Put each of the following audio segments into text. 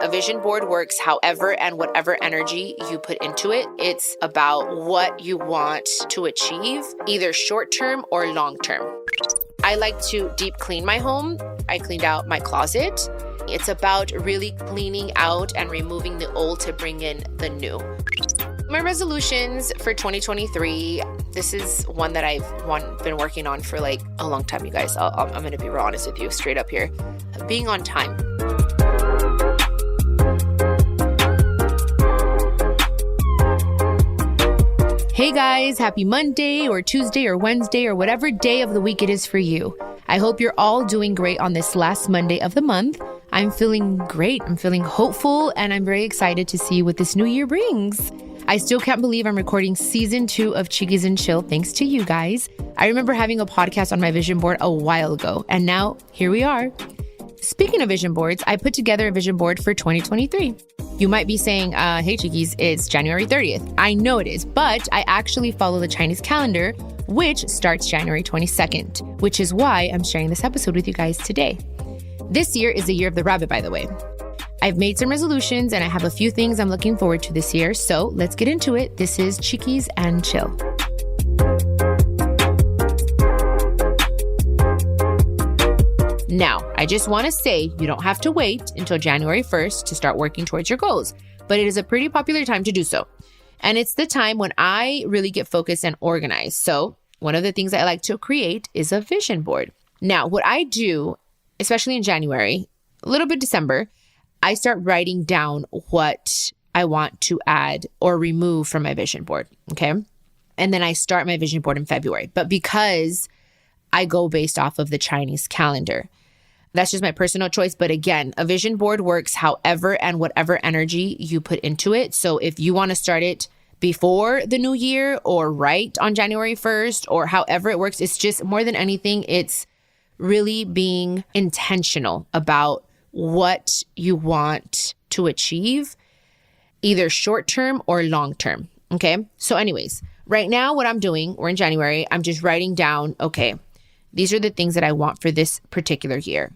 A vision board works however and whatever energy you put into it. It's about what you want to achieve, either short term or long term. I like to deep clean my home. I cleaned out my closet. It's about really cleaning out and removing the old to bring in the new. My resolutions for 2023, this is one that I've been working on for like a long time, you guys. I'm going to be real honest with you, straight up here. Being on time. Hey guys, happy Monday or Tuesday or Wednesday or whatever day of the week it is for you. I hope you're all doing great on this last Monday of the month. I'm feeling great. I'm feeling hopeful, and I'm very excited to see what this new year brings. I still can't believe I'm recording season 2 of Chiquis and Chill thanks to you guys. I remember having a podcast on my vision board a while ago, and now here we are. Speaking of vision boards, I put together a vision board for 2023. You might be saying, hey Chiquis, it's January 30th. I know it is, but I actually follow the Chinese calendar, which starts January 22nd, which is why I'm sharing this episode with you guys today. This year is the year of the rabbit, by the way. I've made some resolutions and I have a few things I'm looking forward to this year, so let's get into it. This is Chiquis and Chill. Now, I just want to say you don't have to wait until January 1st to start working towards your goals, but it is a pretty popular time to do so. And it's the time when I really get focused and organized. So one of the things I like to create is a vision board. Now, what I do, especially in January, a little bit December, I start writing down what I want to add or remove from my vision board, okay? And then I start my vision board in February. But because I go based off of the Chinese calendar, that's just my personal choice. But again, a vision board works however and whatever energy you put into it. So if you want to start it before the new year or right on January 1st or however it works, it's just more than anything, it's really being intentional about what you want to achieve, either short term or long term. Okay. So anyways, right now what I'm doing, we're in January, I'm just writing down, okay, these are the things that I want for this particular year.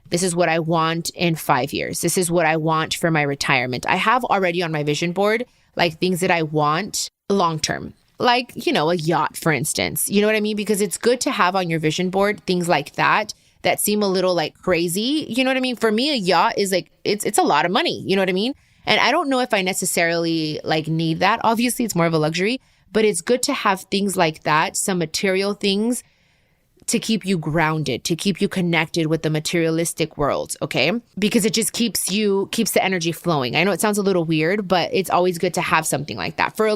This is what I want in 5 years. This is what I want for my retirement. I have already on my vision board, like things that I want long term, like, a yacht, for instance. You know what I mean? Because it's good to have on your vision board things like that seem a little like crazy. You know what I mean? For me, a yacht is like, it's a lot of money. You know what I mean? And I don't know if I necessarily like need that. Obviously, it's more of a luxury, but it's good to have things like that, some material things to keep you grounded, to keep you connected with the materialistic world, okay? Because it just keeps the energy flowing. I know it sounds a little weird, but it's always good to have something like that. For a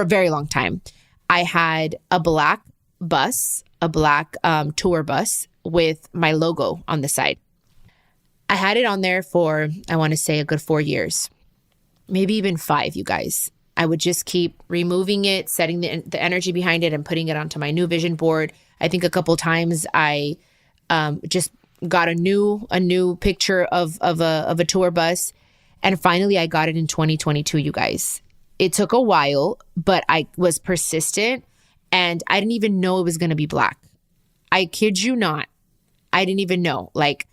very long time, I had a black bus, a black tour bus with my logo on the side. I had it on there for, I want to say, a good 4 years, maybe even 5, you guys. I would just keep removing it, setting the energy behind it and putting it onto my new vision board. I think a couple times I just got a new picture of a tour bus. And finally, I got it in 2022, you guys. It took a while, but I was persistent and I didn't even know it was going to be black. I kid you not. I didn't even know. Like,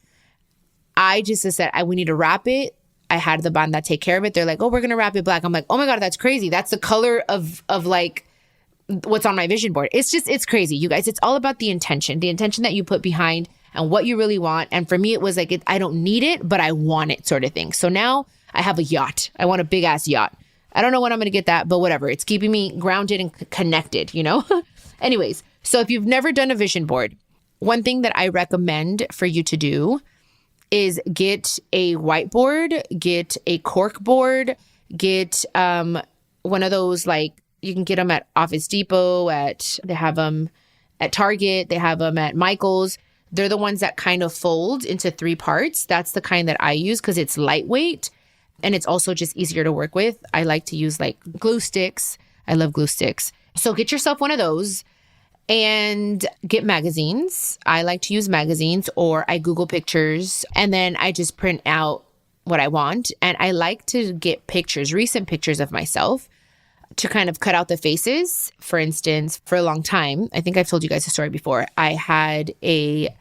I just said, we need to wrap it. I had the band that take care of it. They're like, oh, we're going to wrap it black. I'm like, oh my God, that's crazy. That's the color of like what's on my vision board. It's crazy, you guys. It's all about the intention that you put behind and what you really want. And for me, it was like, I don't need it, but I want it sort of thing. So now I have a yacht. I want a big ass yacht. I don't know when I'm going to get that, but whatever. It's keeping me grounded and connected, Anyways, so if you've never done a vision board, one thing that I recommend for you to do is get a whiteboard, get a cork board, get one of those, like, you can get them at Office Depot, they have them at Target, they have them at Michael's. They're the ones that kind of fold into 3 parts. That's the kind that I use because it's lightweight and it's also just easier to work with. I like to use like glue sticks. I love glue sticks. So get yourself one of those and get magazines. I like to use magazines, or I Google pictures and then I just print out what I want. And I like to get pictures, recent pictures of myself, to kind of cut out the faces. For instance, for a long time, I think I've told you guys a story before, I had a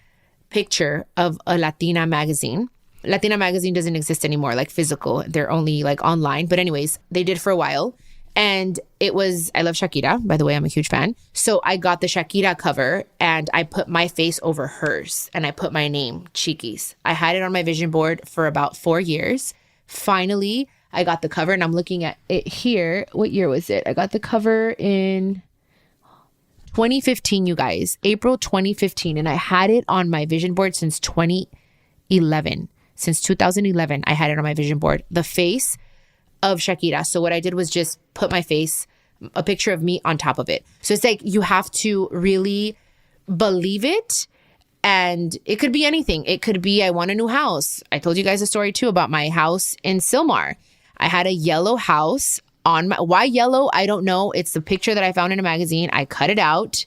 picture of a Latina magazine Latina magazine doesn't exist anymore, like physical. They're only like online. But anyways, they did for a while. And I love Shakira, by the way, I'm a huge fan. So I got the Shakira cover and I put my face over hers and I put my name, Chiquis. I had it on my vision board for about 4 years. Finally, I got the cover and I'm looking at it here. What year was it? I got the cover in 2015, you guys, April 2015. And I had it on my vision board since 2011. Since 2011, I had it on my vision board. The face of Shakira. So what I did was just put my face, a picture of me on top of it. So it's like you have to really believe it. And it could be anything. It could be, I want a new house. I told you guys a story too about my house in Sylmar. I had a yellow house why yellow? I don't know. It's the picture that I found in a magazine. I cut it out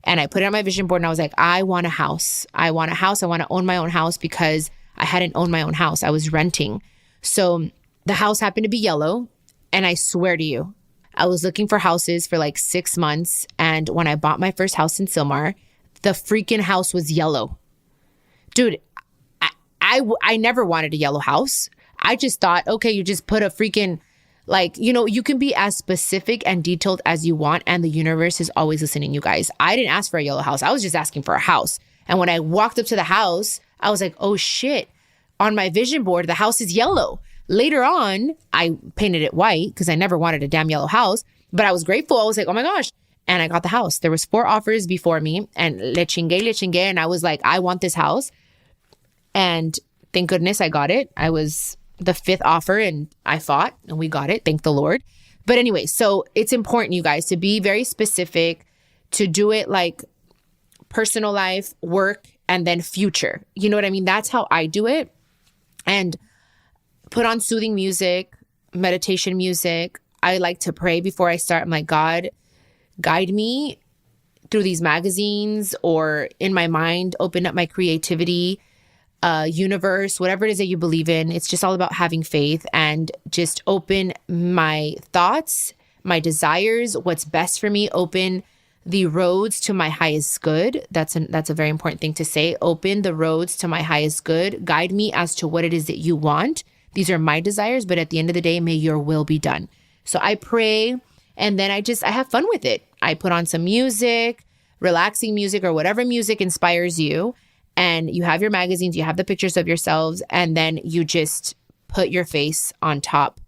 and I put it on my vision board and I was like, I want a house. I want a house. I want to own my own house because I hadn't owned my own house. I was renting. So the house happened to be yellow. And I swear to you, I was looking for houses for like 6 months. And when I bought my first house in Sylmar, the freaking house was yellow. Dude, I never wanted a yellow house. I just thought, okay, you just put a freaking, like, you know, you can be as specific and detailed as you want. And the universe is always listening, you guys. I didn't ask for a yellow house. I was just asking for a house. And when I walked up to the house, I was like, oh shit. On my vision board, the house is yellow. Later on, I painted it white because I never wanted a damn yellow house. But I was grateful. I was like, oh my gosh. And I got the house. There was 4 offers before me. And le chingue. And I was like, I want this house. And thank goodness I got it. I was the 5th offer and I fought and we got it. Thank the Lord. But anyway, so it's important, you guys, to be very specific, to do it like personal life, work, and then future. You know what I mean? That's how I do it. And put on soothing music, meditation music. I like to pray before I start. I'm like, God, guide me through these magazines or in my mind, open up my creativity, universe, whatever it is that you believe in. It's just all about having faith and just open my thoughts, my desires, what's best for me, open the roads to my highest good. That's a very important thing to say. Open the roads to my highest good. Guide me as to what it is that you want. These are my desires, but at the end of the day, may your will be done. So I pray and then I have fun with it. I put on some music, relaxing music or whatever music inspires you. And you have your magazines, you have the pictures of yourselves, and then you just put your face on top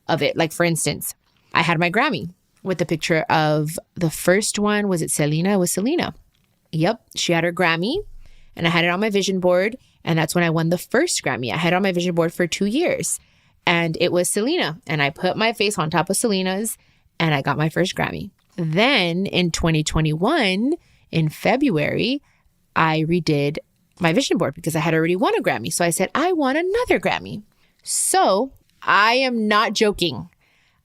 of it. Like for instance, I had my Grammy with the picture of the first one. Was it Selena? It was Selena. Yep. She had her Grammy and I had it on my vision board. And that's when I won the first Grammy. I had it on my vision board for 2 years and it was Selena. And I put my face on top of Selena's and I got my first Grammy. Then in 2021, in February, I redid my vision board because I had already won a Grammy. So I said, I want another Grammy. So I am not joking.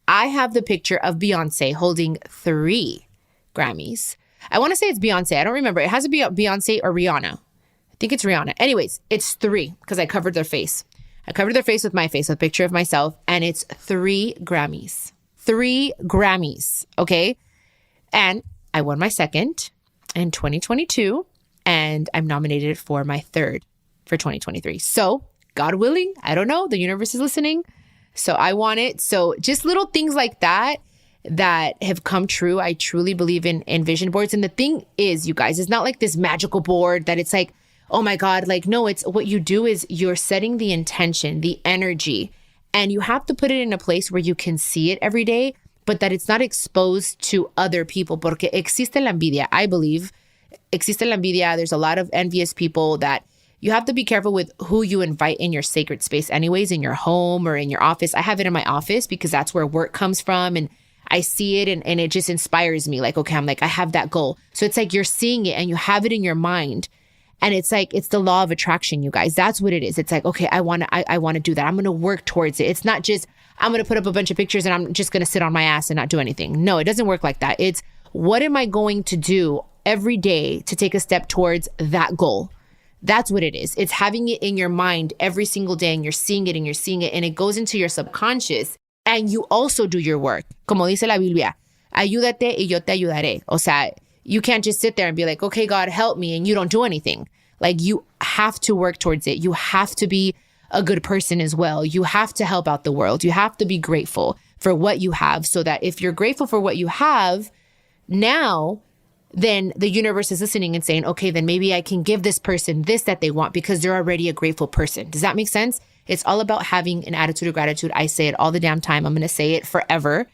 I have the picture of Beyonce holding 3 Grammys. I want to say it's Beyonce. I don't remember. It has to be Beyonce or Rihanna. I think it's Rihanna. Anyways, it's 3 because I covered their face. I covered their face with my face, a picture of myself, and it's 3 Grammys. 3 Grammys. Okay. And I won my second in 2022. And I'm nominated for my 3rd for 2023. So God willing, I don't know. The universe is listening. So I want it. So just little things like that have come true. I truly believe in vision boards. And the thing is, you guys, it's not like this magical board that it's like, oh my God, like, no, it's what you do is you're setting the intention, the energy, and you have to put it in a place where you can see it every day, but that it's not exposed to other people. Porque existe la envidia, I believe. Existe la envidia. There's a lot of envious people that you have to be careful with who you invite in your sacred space anyways, in your home or in your office. I have it in my office because that's where work comes from. And I see it and it just inspires me. Like, okay, I'm like, I have that goal. So it's like you're seeing it and you have it in your mind. And it's like, it's the law of attraction, you guys. That's what it is. It's like, okay, I want to do that. I'm going to work towards it. It's not just, I'm going to put up a bunch of pictures and I'm just going to sit on my ass and not do anything. No, it doesn't work like that. It's what am I going to do every day to take a step towards that goal? That's what it is. It's having it in your mind every single day and you're seeing it and it goes into your subconscious and you also do your work. Como dice la Biblia, ayúdate y yo te ayudaré. O sea, you can't just sit there and be like, okay, God, help me, and you don't do anything. Like you have to work towards it. You have to be a good person as well. You have to help out the world. You have to be grateful for what you have, so that if you're grateful for what you have now, then the universe is listening and saying, okay, then maybe I can give this person this that they want because they're already a grateful person. Does that make sense? It's all about having an attitude of gratitude. I say it all the damn time. I'm going to say it forever.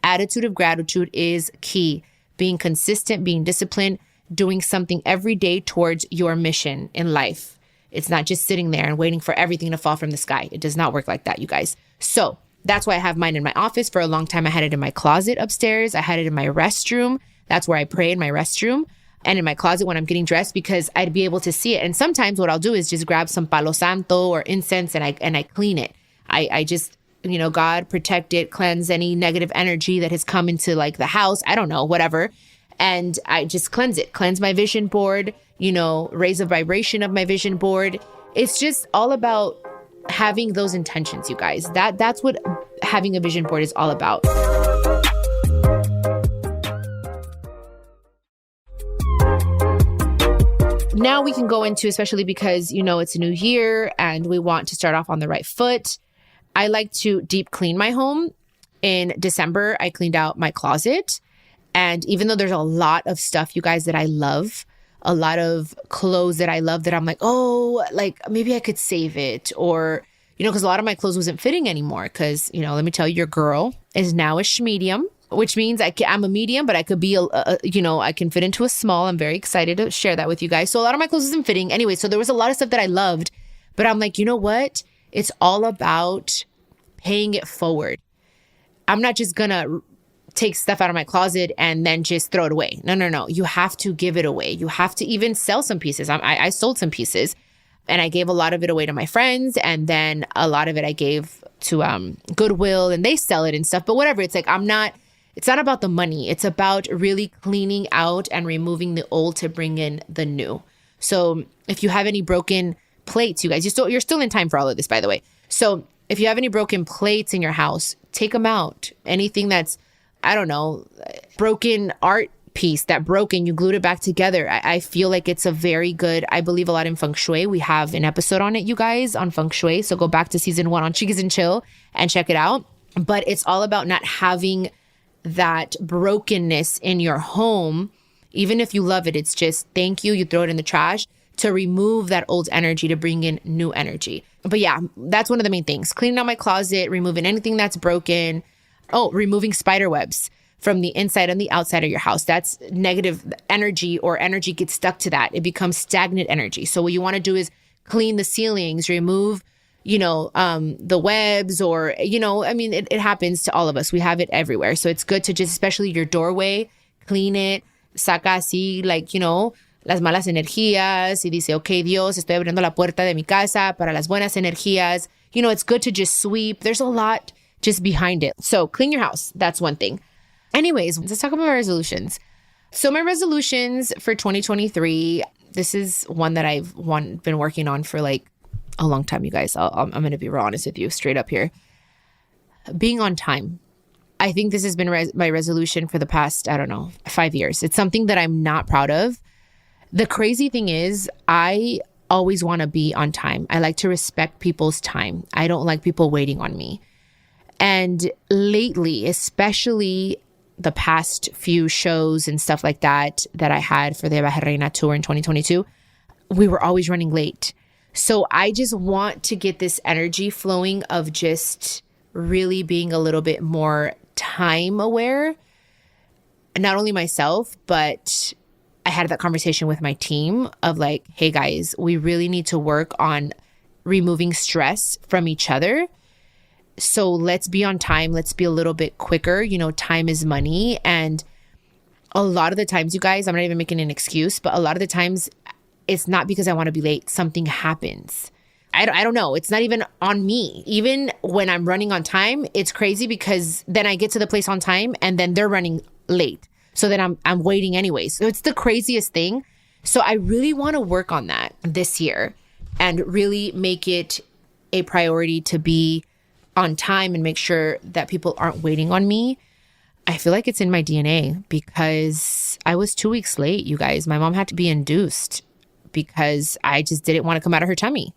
Attitude of gratitude is key. Being consistent, being disciplined, doing something every day towards your mission in life. It's not just sitting there and waiting for everything to fall from the sky. It does not work like that, you guys. So that's why I have mine in my office. For a long time, I had it in my closet upstairs. I had it in my restroom. That's where I pray, in my restroom, and in my closet when I'm getting dressed, because I'd be able to see it. And sometimes what I'll do is just grab some palo santo or incense and I clean it. I just, God protect it, cleanse any negative energy that has come into like the house. I don't know, whatever. And I just cleanse it, cleanse my vision board, raise the vibration of my vision board. It's just all about having those intentions, you guys. That's what having a vision board is all about. Now we can go into, especially because, it's a new year and we want to start off on the right foot. I like to deep clean my home. In December, I cleaned out my closet. And even though there's a lot of stuff, you guys, that I love, a lot of clothes that I love that I'm like, oh, like maybe I could save it. Or, because a lot of my clothes wasn't fitting anymore. Because, let me tell you, your girl is now a medium, which means I'm a medium, but I could be, I can fit into a small. I'm very excited to share that with you guys. So a lot of my clothes isn't fitting. Anyway, so there was a lot of stuff that I loved, but I'm like, you know what? It's all about paying it forward. I'm not just going to take stuff out of my closet and then just throw it away. No. You have to give it away. You have to even sell some pieces. I sold some pieces and I gave a lot of it away to my friends. And then a lot of it I gave to Goodwill and they sell it and stuff. But whatever, it's like, it's not about the money. It's about really cleaning out and removing the old to bring in the new. So if you have any broken plates, you guys, you're still in time for all of this, by the way. So if you have any broken plates in your house, take them out. Anything that's, I don't know, broken art piece that broke and you glued it back together. I feel like it's a very good, I believe a lot in feng shui. We have an episode on it, you guys, on feng shui. So go back to season 1 on Chiquis and Chill and check it out. But it's all about not having that brokenness in your home. Even if you love it, it's just thank you. You throw it in the trash to remove that old energy to bring in new energy. But yeah, that's one of the main things. Cleaning out my closet, removing anything that's broken. Oh, removing spider webs from the inside and the outside of your house. That's negative energy, or energy gets stuck to that. It becomes stagnant energy. So what you want to do is clean the ceilings, remove the webs, or, it happens to all of us. We have it everywhere. So it's good to just, especially your doorway, clean it, saca así, las malas energías, y dice, okay, Dios, estoy abriendo la puerta de mi casa para las buenas energías. It's good to just sweep. There's a lot just behind it. So clean your house. That's one thing. Anyways, let's talk about my resolutions. So my resolutions for 2023, this is one that I've been working on for like a long time, you guys. I'm going to be real honest with you, straight up here. Being on time. I think this has been my resolution for the past, 5 years. It's something that I'm not proud of. The crazy thing is, I always want to be on time. I like to respect people's time. I don't like people waiting on me. And lately, especially the past few shows and stuff like that I had for the Baja Reina tour in 2022, we were always running late. So I just want to get this energy flowing of just really being a little bit more time aware. Not only myself, but I had that conversation with my team of like, hey guys, we really need to work on removing stress from each other. So let's be on time. Let's be a little bit quicker. Time is money. And a lot of the times, you guys, I'm not even making an excuse, but a lot of the times it's not because I want to be late. Something happens. I don't know. It's not even on me. Even when I'm running on time, it's crazy because then I get to the place on time and then they're running late. So then I'm waiting anyways. So it's the craziest thing. So I really want to work on that this year and really make it a priority to be on time and make sure that people aren't waiting on me. I feel like it's in my DNA because I was 2 weeks late, you guys. My mom had to be induced because I just didn't want to come out of her tummy.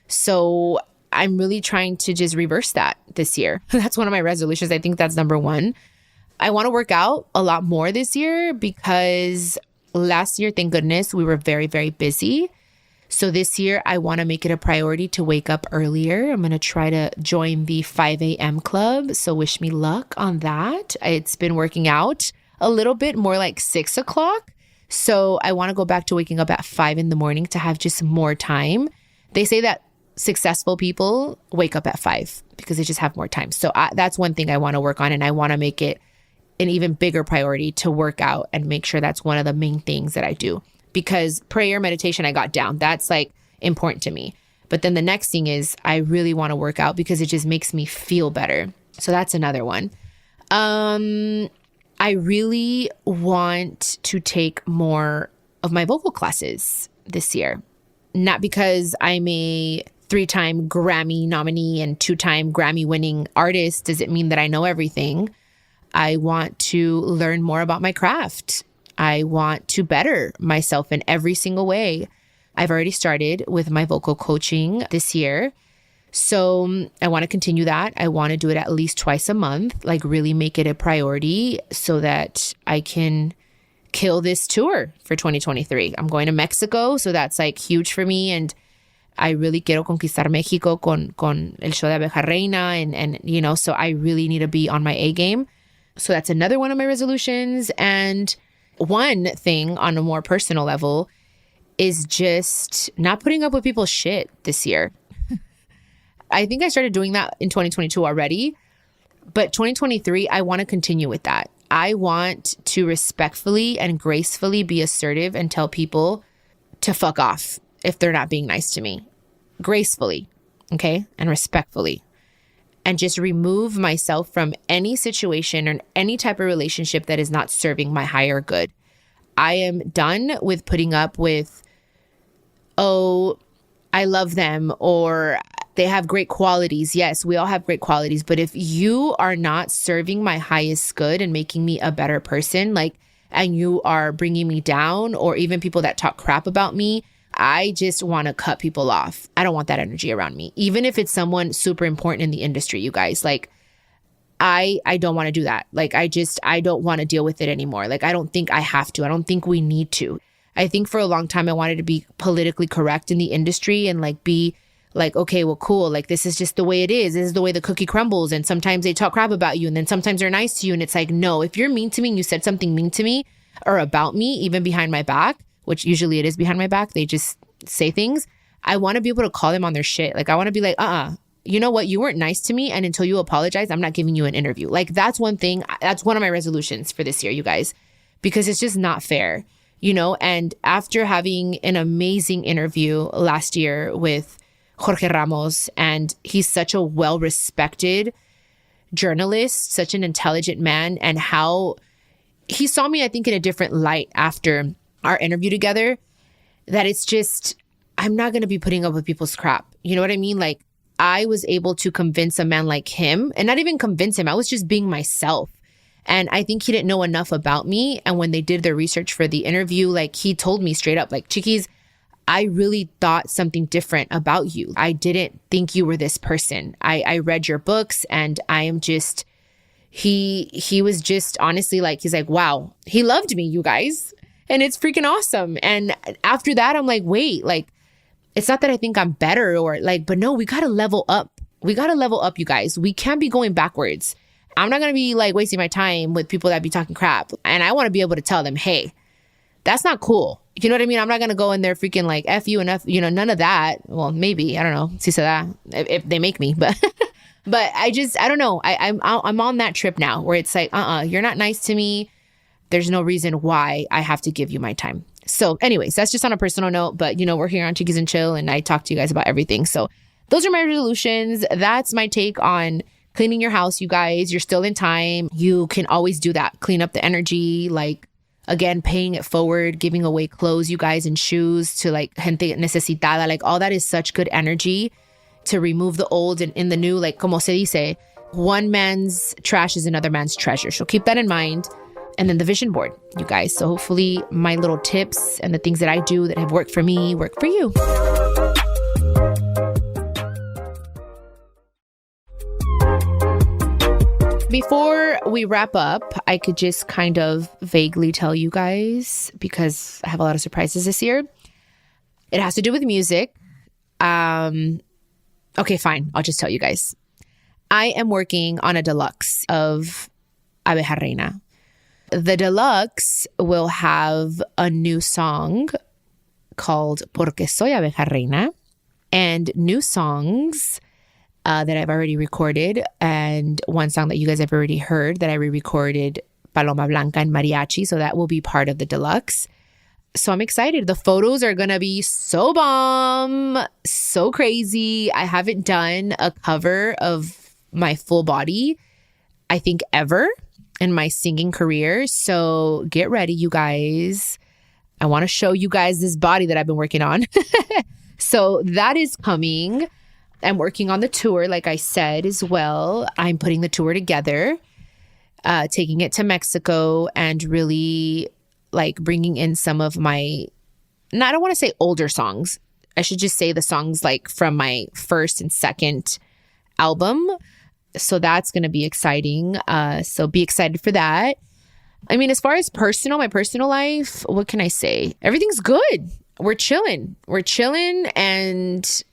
So I'm really trying to just reverse that this year. That's one of my resolutions. I think that's number one. I want to work out a lot more this year because last year, thank goodness, we were very, very busy. So this year, I want to make it a priority to wake up earlier. I'm going to try to join the 5 a.m. club. So wish me luck on that. It's been working out a little bit more like 6 o'clock. So I want to go back to waking up at 5 in the morning to have just more time. They say that successful people wake up at 5 because they just have more time. So that's one thing I want to work on. And I want to make it an even bigger priority to work out and make sure that's one of the main things that I do. Because prayer, meditation, I got down. That's like important to me. But then the next thing is I really want to work out because it just makes me feel better. So that's another one. I really want to take more of my vocal classes this year. Not because I'm a 3-time Grammy nominee and 2-time Grammy winning artist does it mean that I know everything. I want to learn more about my craft. I want to better myself in every single way. I've already started with my vocal coaching this year. So I want to continue that. I want to do it at least twice a month, like really make it a priority so that I can kill this tour for 2023. I'm going to Mexico, so that's like huge for me. And I really quiero conquistar Mexico con el show de Abeja Reina. And you know, so I really need to be on my A game. So that's another one of my resolutions. And one thing on a more personal level is just not putting up with people's shit this year. I think I started doing that in 2022 already, but 2023, I want to continue with that. I want to respectfully and gracefully be assertive and tell people to fuck off if they're not being nice to me. Gracefully, okay? And respectfully. And just remove myself from any situation or any type of relationship that is not serving my higher good. I am done with putting up with, oh, I love them, or they have great qualities. Yes, we all have great qualities. But if you are not serving my highest good and making me a better person, and you are bringing me down, or even people that talk crap about me, I just want to cut people off. I don't want that energy around me. Even if it's someone super important in the industry, you guys, I don't want to do that. I don't want to deal with it anymore. I don't think I have to. I don't think we need to. I think for a long time, I wanted to be politically correct in the industry and be okay, well, cool. This is just the way it is. This is the way the cookie crumbles. And sometimes they talk crap about you. And then sometimes they're nice to you. And it's no, if you're mean to me and you said something mean to me or about me, even behind my back, which usually it is behind my back, they just say things. I want to be able to call them on their shit. I want to be you know what? You weren't nice to me. And until you apologize, I'm not giving you an interview. That's one thing. That's one of my resolutions for this year, you guys, because it's just not fair, And after having an amazing interview last year with Jorge Ramos, and he's such a well-respected journalist, such an intelligent man, and how he saw me, I think, in a different light after our interview together, that it's just, I'm not going to be putting up with people's crap. You know what I mean? I was able to convince a man like him, and not even convince him, I was just being myself. And I think he didn't know enough about me. And when they did their research for the interview, he told me straight up, Chiquis, I really thought something different about you. I didn't think you were this person. I read your books, and I am just, he was just honestly he's wow, he loved me, you guys. And it's freaking awesome. And after that, I'm wait, it's not that I think I'm better or but no, we got to level up. We got to level up, you guys. We can't be going backwards. I'm not going to be wasting my time with people that be talking crap. And I want to be able to tell them, hey, that's not cool. You know what I mean? I'm not going to go in there freaking F you and F, none of that. Well, maybe, I don't know. Si se da, if they make me, but I don't know. I'm on that trip now where it's you're not nice to me. There's no reason why I have to give you my time. So anyways, that's just on a personal note, but we're here on Chiquis and Chill, and I talk to you guys about everything. So those are my resolutions. That's my take on cleaning your house, you guys. You're still in time. You can always do that. Clean up the energy, again, paying it forward, giving away clothes, you guys, and shoes to gente necesitada. All that is such good energy to remove the old and in the new. Como se dice, one man's trash is another man's treasure. So keep that in mind. And then the vision board, you guys. So hopefully my little tips and the things that I do that have worked for me work for you. Before we wrap up, I could just kind of vaguely tell you guys, because I have a lot of surprises this year. It has to do with music. Okay, fine. I'll just tell you guys. I am working on a deluxe of Abeja Reina. The deluxe will have a new song called Porque Soy Abeja Reina, and new songs that I've already recorded, and one song that you guys have already heard that I re-recorded, Paloma Blanca and Mariachi, so that will be part of the deluxe. So I'm excited. The photos are going to be so bomb, so crazy. I haven't done a cover of my full body, I think, ever in my singing career. So get ready, you guys. I want to show you guys this body that I've been working on. So that is coming. I'm working on the tour, like I said, as well. I'm putting the tour together, taking it to Mexico, and really like bringing in some of my, I don't want to say older songs. I should just say the songs like from my first and second album. So that's going to be exciting. So be excited for that. I mean, as far as my personal life, what can I say? Everything's good. We're chilling, and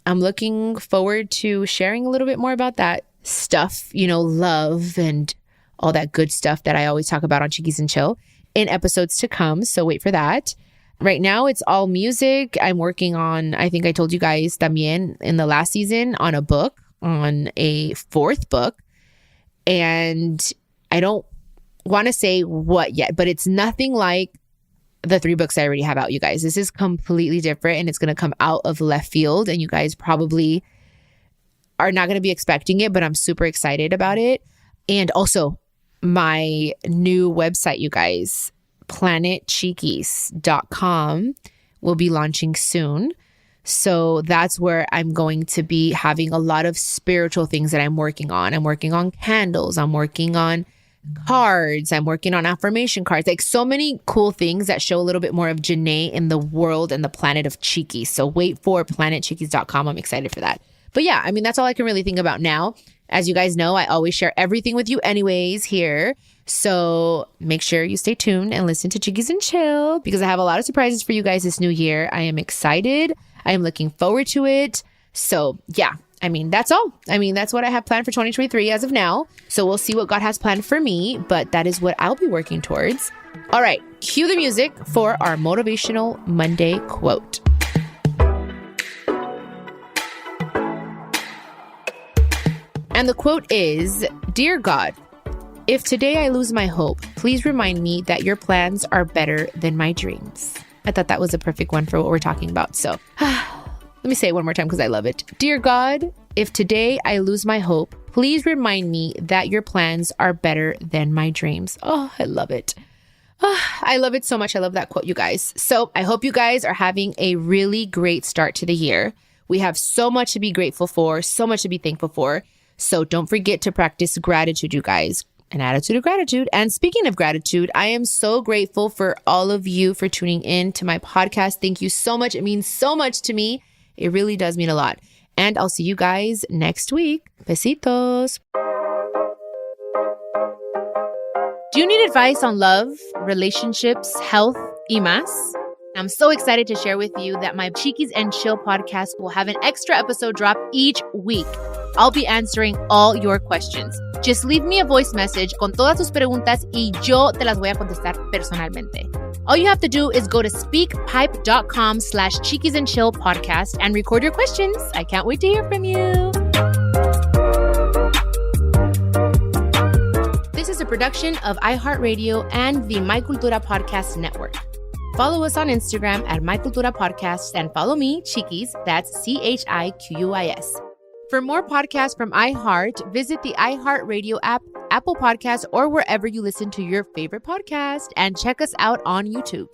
I'm looking forward to sharing a little bit more about that stuff, love and all that good stuff that I always talk about on Chiquis and Chill in episodes to come. So wait for that. Right now, it's all music. I'm working on, I think I told you guys también in the last season, on a book, on a fourth book. And I don't want to say what yet, but it's nothing like the 3 books I already have out, you guys. This is completely different, and it's going to come out of left field, and you guys probably are not going to be expecting it, but I'm super excited about it. And also my new website, you guys, planetchiquis.com, will be launching soon. So that's where I'm going to be having a lot of spiritual things that I'm working on. I'm working on candles. I'm working on cards. I'm working on affirmation cards, like so many cool things that show a little bit more of Janae in the world and the planet of Chiquis. So wait for planetchiquis.com. I'm excited for that. But yeah, I mean, that's all I can really think about now. As you guys know, I always share everything with you anyways here. So make sure you stay tuned and listen to Chiquis and Chill, because I have a lot of surprises for you guys this new year. I am excited. I am looking forward to it. So yeah, I mean, that's all. I mean, that's what I have planned for 2023 as of now. So we'll see what God has planned for me, but that is what I'll be working towards. All right, cue the music for our Motivational Monday quote. And the quote is, "Dear God, if today I lose my hope, please remind me that your plans are better than my dreams." I thought that was a perfect one for what we're talking about. So let me say it one more time because I love it. Dear God, if today I lose my hope, please remind me that your plans are better than my dreams. Oh, I love it. Oh, I love it so much. I love that quote, you guys. So I hope you guys are having a really great start to the year. We have so much to be grateful for, so much to be thankful for. So don't forget to practice gratitude, you guys. An attitude of gratitude. And speaking of gratitude, I am so grateful for all of you for tuning in to my podcast. Thank you so much. It means so much to me. It really does mean a lot. And I'll see you guys next week. Besitos. Do you need advice on love, relationships, health, y más? I'm so excited to share with you that my Chiquis and Chill podcast will have an extra episode drop each week. I'll be answering all your questions. Just leave me a voice message con todas tus preguntas y yo te las voy a contestar personalmente. All you have to do is go to speakpipe.com/Chiquis and Chill podcast and record your questions. I can't wait to hear from you. This is a production of iHeartRadio and the My Cultura Podcast Network. Follow us on Instagram at My Cultura Podcast and follow me, Chiquis, that's CHIQUIS. For more podcasts from iHeart, visit the iHeartRadio app, Apple Podcasts, or wherever you listen to your favorite podcast, and check us out on YouTube.